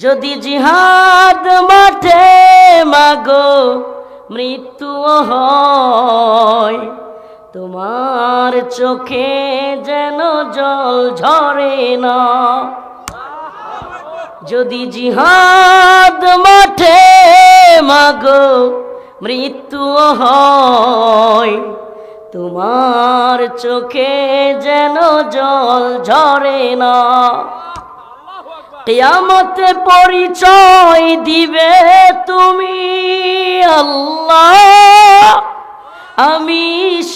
যদি জিহাদ মাঠে মাগো মৃত্যু হয়, তোমার চোখে যেন জল ঝরে না। যদি জিহাদ মাঠে মাগো মৃত্যু হয়, তোমার চোখে যেন জল ঝরে না। কিয়ামতে পরিচয় দিবে তুমি, আল্লাহ আমি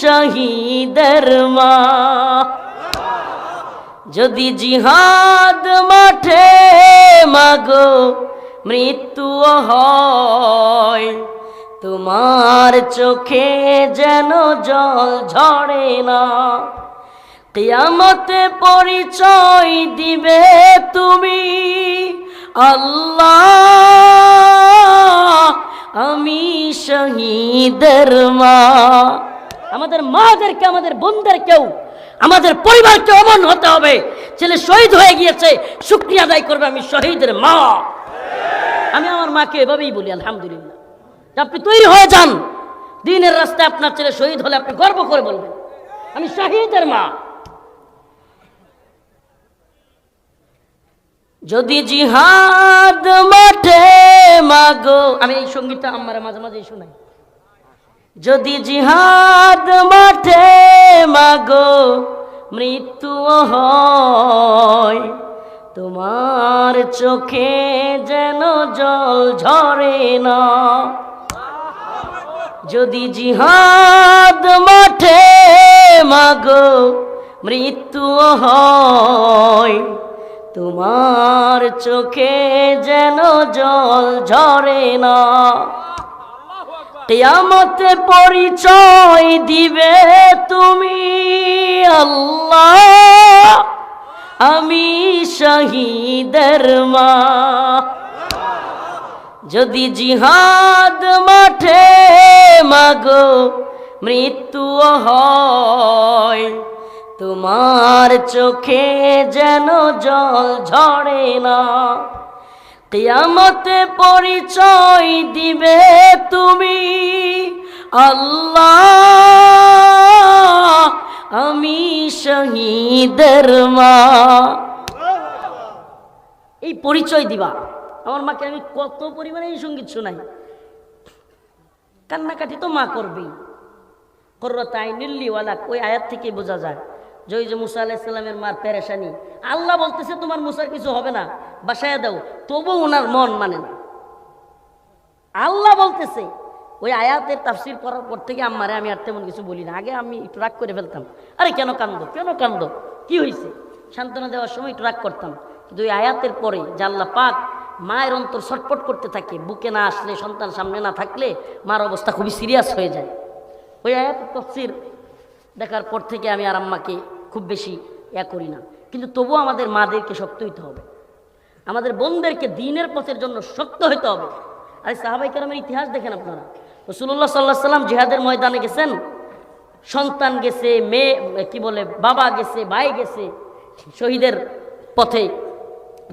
শহীদের মা। যদি জিহাদ মাঠে মাগো মৃত্যু হয়, তোমার চোখে যেন জল ঝরে না। কিয়ামতে পরিচয় দিবে তুমি, আল্লাহ আমি শহীদের মা। আমাদের মাদেরকে, আমাদের বোনদেরকেও, আমাদের পরিবারকে অমন হতে হবে। ছেলে শহীদ হয়ে গিয়েছে, শুকরিয়া আদায় করবে আমি শহীদের মা। আমি আমার মাকে এভাবেই বলি আলহামদুলিল্লাহ। আপনি তৈরি হয়ে যান, দ্বীনের রাস্তায় আপনার ছেলে শহীদ হলে আপনি গর্ব করে বলবেন আমি শহীদের মা। যদি জিহাদ মাঠে মাগো, আমি এই সঙ্গীতটা আমার মাঝে মাঝে শোনাই। যদি জিহাদ মাঠে মাগো মৃত্যু হয়, তোমার চোখে যেন জল ঝরে না। যদি জিহাদ মাঠে মাগো মৃত্যু হয়, তোমার চোখে যেন জল ঝরে না। কিয়ামতে পরিচয় দিবে তুমি, আল্লাহ আমি শহীদের মা। যদি জিহাদ মাঠে মাগো মৃত্যু হয়, তোমার চোখে যেন জল ঝরে না। কিয়ামতে পরিচয় দিবে তুমি, আল্লাহ আমি শহীদের মা। এই পরিচয় দিবা। আমার মাকে আমি কত পরিমাণে এই সঙ্গীত শোনাই, কান্নাকাটি তো মা করবেই। কুররাত আইনুল লিওয়ালাক, ওই আয়াত থেকে বোঝা যায় যে ওই যে মুসা আলাইহিস সালামের মার পেরেশানি, আল্লাহ বলতেছে তোমার মুসার কিছু হবে না, বাসায় দাও, তবু ওনার মন মানে না। আল্লাহ বলতেছে, ওই আয়াতের তাফসীর করার পর থেকে আম্মারে আমি আর তেমন কিছু বলি না। আগে আমি একটু রাগ করে ফেলতাম, আরে কেন কান্দো, কেন কান্দো, কি হয়েছে, সান্ত্বনা দেওয়ার সময় একটু রাগ করতাম। কিন্তু ওই আয়াতের পরে যে আল্লাহ পাক মায়ের অন্তর ছটফট করতে থাকে, বুকে না আসলে, সন্তান সামনে না থাকলে মার অবস্থা খুবই সিরিয়াস হয়ে যায়। ওই আয়াতের তাফসীর দেখার পর থেকে আমি আর আম্মাকে খুব বেশি করি না। কিন্তু তবুও আমাদের মাদেরকে শক্ত হইতে হবে, আমাদের বোনদেরকে দ্বীনের পথের জন্য শক্ত হইতে হবে। আর সাহাবায়ে কেরামের ইতিহাস দেখেন আপনারা। রাসূলুল্লাহ সাল্লাল্লাহু আলাইহি সাল্লাম জিহাদের ময়দানে গেছেন, সন্তান গেছে, মেয়ে কি বলে বাবা গেছে, ভাই গেছে, শহীদের পথে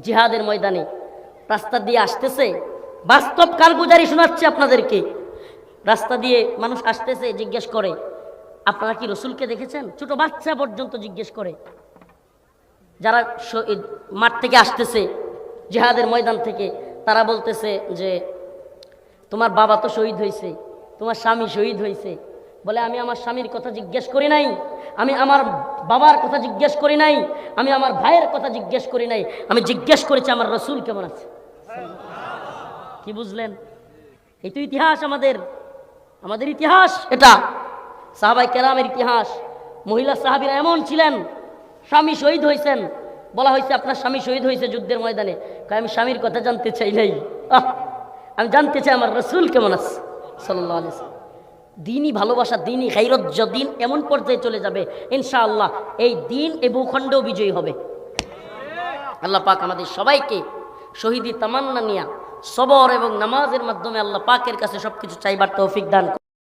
জিহাদের ময়দানে রাস্তা দিয়ে আসতেছে। বাস্তব কারগুজারি শোনাচ্ছি আপনাদেরকে। রাস্তা দিয়ে মানুষ আসতেছে, জিজ্ঞেস করে আপনারা কি রসুলকে দেখেছেন? ছোট বাচ্চা পর্যন্ত জিজ্ঞেস করে, যারা মাঠ থেকে আসতেছে জিহাদের ময়দান থেকে, তারা বলতেছে যে তোমার বাবা তো শহীদ হয়েছে, তোমার স্বামী শহীদ হয়েছে। বলে আমি আমার স্বামীর কথা জিজ্ঞেস করি নাই, আমি আমার বাবার কথা জিজ্ঞেস করি নাই, আমি আমার ভাইয়ের কথা জিজ্ঞেস করি নাই, আমি জিজ্ঞেস করেছি আমার রসুল কেমন আছে। কি বুঝলেন? এই তো ইতিহাস আমাদের, আমাদের ইতিহাস এটা, সাহাবায়ে কেরামের ইতিহাস। মহিলা সাহাবীরা এমন ছিলেন, স্বামী শহীদ হয়েছেন, বলা হয়েছে আপনার স্বামী শহীদ হয়েছে যুদ্ধের ময়দানে, আমি স্বামীর কথা জানতে চাই নাই, আমি জানতে চাই আমার রসুল কেমন আছে সাল্লাল্লাহু আলাইহি ওয়াসাল্লাম। দ্বীনি ভালোবাসা, দ্বীনি গায়রত যদিন এমন পর্যায়ে চলে যাবে, ইনশাআল্লাহ এই দ্বীন এই ভূখণ্ডেও বিজয়ী হবে। আল্লাহ পাক আমাদের সবাইকে শহীদি তামান্না নিয়া সবর এবং নামাজের মাধ্যমে আল্লাহ পাকের কাছে সবকিছু চাইবার তৌফিক দান।